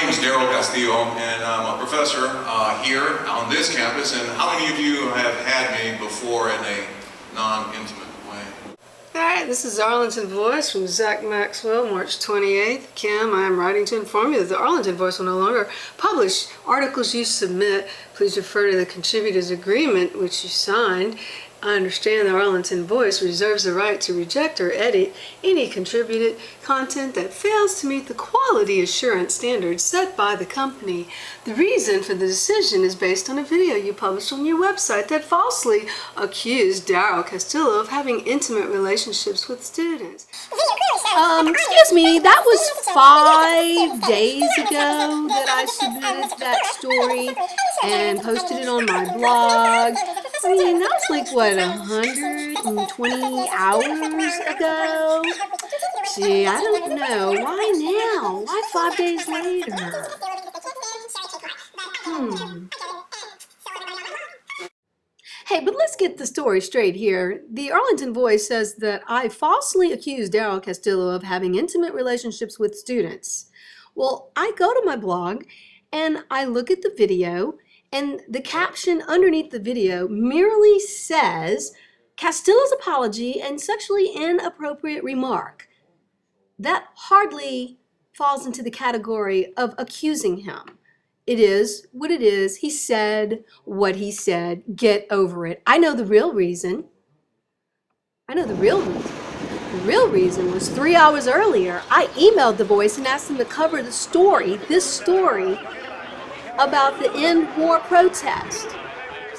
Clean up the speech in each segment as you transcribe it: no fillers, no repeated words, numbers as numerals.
name is Castillo, and I'm a professor here on this campus. And how many of you have had me before in a non-intimate way? Hi, this is Arlington Voice from Zach Maxwell, March 28th. Kim, I am writing to inform you that the Arlington Voice will no longer publish articles you submit. Please refer to the contributors agreement which you signed. I understand the Arlington Voice reserves the right to reject or edit any contributed content that fails to meet the quality assurance standards set by the company. The reason for the decision is based on a video you published on your website that falsely accused Castillo of having intimate relationships with students. Excuse me, that was 5 days ago that I submitted that story and posted it on my blog. I mean, that was like, what, 120 hours ago? Gee, I don't know. Why now? Why 5 days later? Hey, but let's get the story straight here. The Arlington Voice says that I falsely accused Castillo of having intimate relationships with students. Well, I go to my blog and I look at the video, and the caption underneath the video merely says, Castillo's apology and sexually inappropriate remark. That hardly falls into the category of accusing him. It is what it is. He said what he said. Get over it. I know the real reason. The real reason was 3 hours earlier. I emailed the Voice and asked them to cover the story, this story, about the End War protest.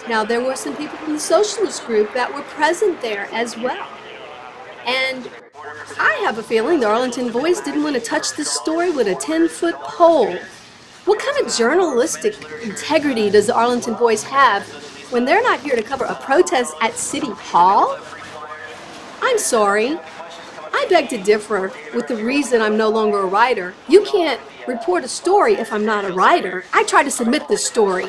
Now, there were some people from the Socialist group that were present there as well. And I have a feeling the Arlington Voice didn't want to touch this story with a 10-foot pole. What kind of journalistic integrity does the Arlington Voice have when they're not here to cover a protest at City Hall? I'm sorry. I beg to differ with the reason I'm no longer a writer. You can't report a story if I'm not a writer. I tried to submit this story